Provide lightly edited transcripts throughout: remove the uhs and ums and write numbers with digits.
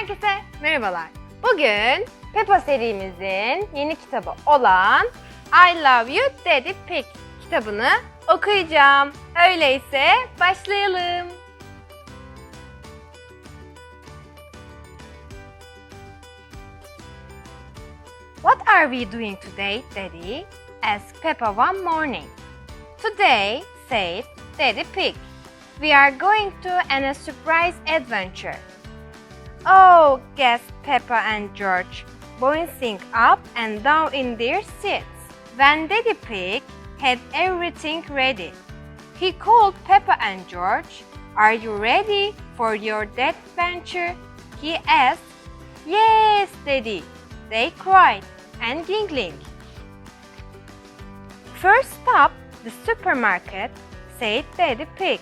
Herkese merhabalar. Bugün Peppa serimizin yeni kitabı olan I Love You Daddy Pig kitabını okuyacağım. Öyleyse başlayalım. What are we doing today, Daddy? Asked Peppa one morning. Today, said Daddy Pig, we are going on a surprise adventure. Oh, gasped Peppa and George, bouncing up and down in their seats. When Daddy Pig had everything ready, he called Peppa and George. Are you ready for your adventure? He asked. Yes, Daddy, they cried and giggling. First stop, the supermarket, said Daddy Pig.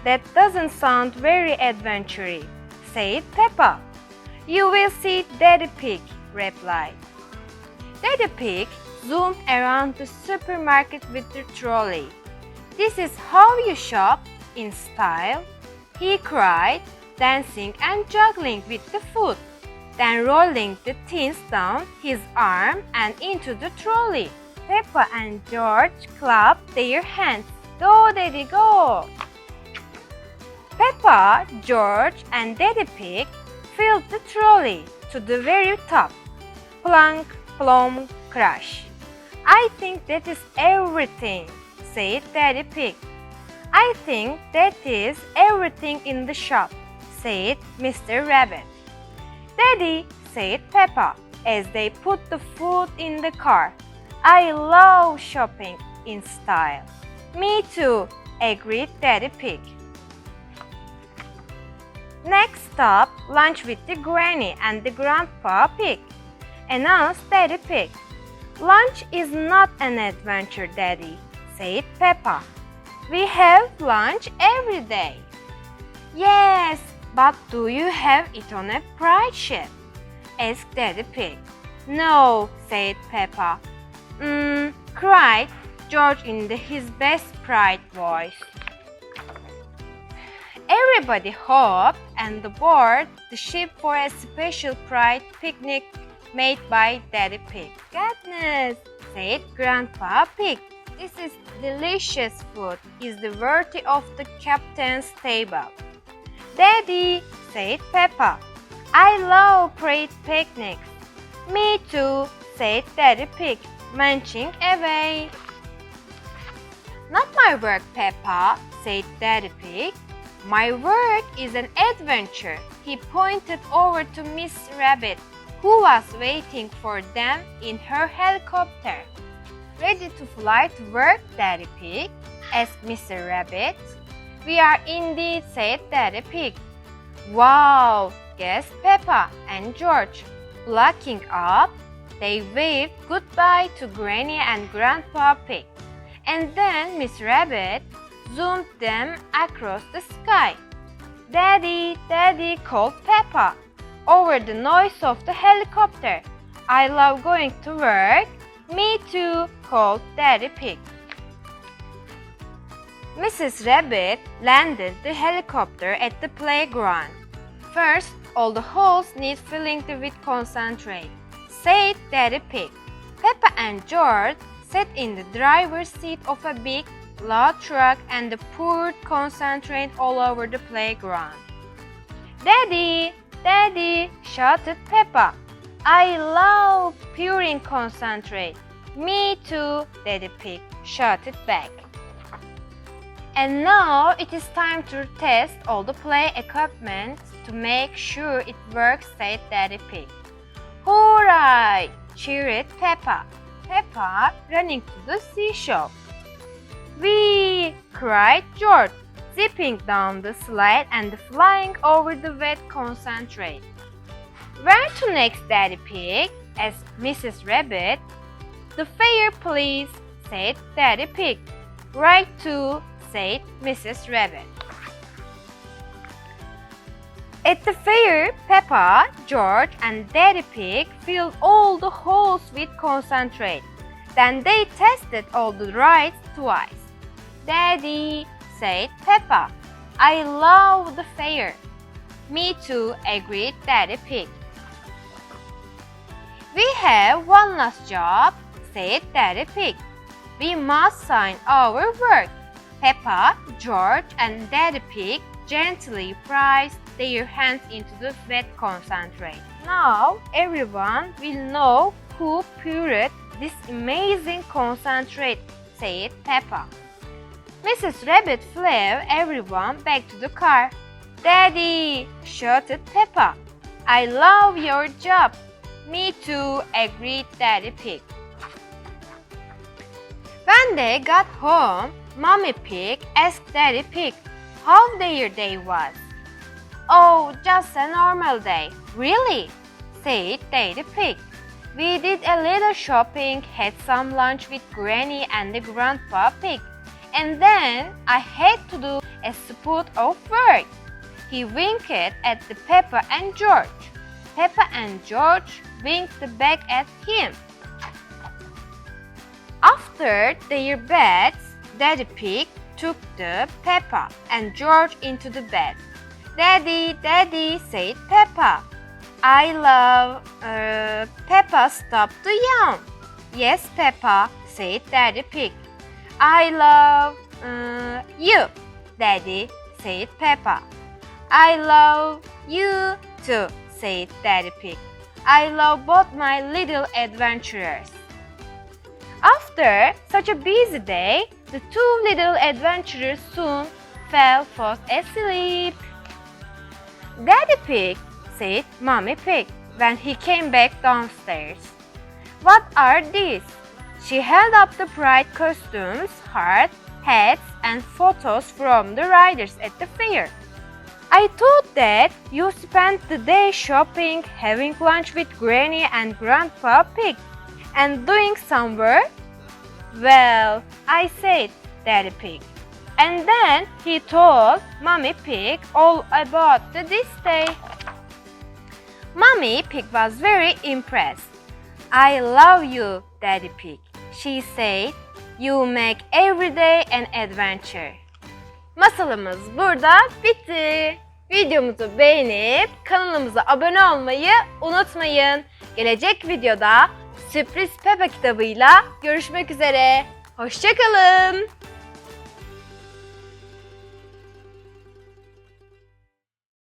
That doesn't sound very adventurous, said Peppa. You will see, Daddy Pig replied. Daddy Pig zoomed around the supermarket with the trolley. This is how you shop in style, he cried, dancing and juggling with the food, then rolling the things down his arm and into the trolley. Peppa and George clapped their hands. Go, Daddy, go! Peppa, George, and Daddy Pig filled the trolley to the very top. Plunk, plum, crash. I think that is everything, said Daddy Pig. I think that is everything in the shop, said Mr. Rabbit. Daddy, said Peppa, as they put the food in the car. I love shopping in style. Me too, agreed Daddy Pig. Next stop, lunch with the Granny and the Grandpa Pig, announced Daddy Pig. Lunch is not an adventure, Daddy, said Peppa. We have lunch every day. Yes, but do you have it on a pride ship? Asked Daddy Pig. No, said Peppa. Cried George in his best pride voice. Everybody hopped and boarded the ship for a special pride picnic made by Daddy Pig. Goodness, said Grandpa Pig. This is delicious food, is the worthy of the captain's table. Daddy, said Peppa, I love pride picnics. Me too, said Daddy Pig, munching away. Not my work, Peppa, said Daddy Pig. My work is an adventure. He pointed over to Miss Rabbit, who was waiting for them in her helicopter. Ready to fly to work, Daddy Pig? Asked Mr. Rabbit. We are indeed, said Daddy Pig. Wow, gasped Peppa and George. Looking up, they waved goodbye to Granny and Grandpa Pig. And then Miss Rabbit zoomed them across the sky. Daddy, Daddy, called Peppa over the noise of the helicopter. I love going to work. Me too, called Daddy Pig. Mrs. Rabbit landed the helicopter at the playground. First, all the holes need filling with concentrate, said Daddy Pig. Peppa and George sat in the driver's seat of a big, loud truck and poured concentrate all over the playground. Daddy, Daddy, shouted Peppa. I love pouring concentrate. Me too, Daddy Pig shouted back. And now it is time to test all the play equipment to make sure it works, said Daddy Pig. Hooray! Cheered Peppa. Peppa running to the seashore. Whee! Cried George, zipping down the slide and flying over the wet concentrate. Where to next, Daddy Pig? Asked Mrs. Rabbit. The fair, please, said Daddy Pig. Right to, said Mrs. Rabbit. At the fair, Peppa, George, and Daddy Pig filled all the holes with concentrate. Then they tested all the rides twice. Daddy, said Peppa, I love the fair. Me too, agreed Daddy Pig. We have one last job, said Daddy Pig. We must sign our work. Peppa, George, and Daddy Pig gently pressed their hands into the wet concentrate. Now everyone will know who poured this amazing concentrate, said Peppa. Mrs. Rabbit flew everyone back to the car. Daddy, shouted Peppa. I love your job. Me too, agreed Daddy Pig. When they got home, Mommy Pig asked Daddy Pig how their day was. Oh, just a normal day. Really? Said Daddy Pig. We did a little shopping, had some lunch with Granny and the Grandpa Pig, and then I had to do a spot of work. He winked at the Peppa and George. Peppa and George winked back at him. After their beds, Daddy Pig took the Peppa and George into the bed. Daddy, Daddy, said Peppa. I love... Peppa stopped to yawn. Yes, Peppa, said Daddy Pig. I love... you, Daddy, said Peppa. I love you too, said Daddy Pig. I love both my little adventurers. After such a busy day, the two little adventurers soon fell fast asleep. Daddy Pig, said Mommy Pig when he came back downstairs. What are these? She held up the bright costumes, hearts, hats, and photos from the riders at the fair. I thought that you spent the day shopping, having lunch with Granny and Grandpa Pig, and doing some work? Well, I said, Daddy Pig. And then he told Mommy Pig all about this day. Mommy Pig was very impressed. I love you, Daddy Pig. She said, you make every day an adventure. Masalımız burada bitti. Videomuzu beğenip kanalımıza abone olmayı unutmayın. Gelecek videoda sürpriz Peppa kitabıyla görüşmek üzere. Hoşça kalın.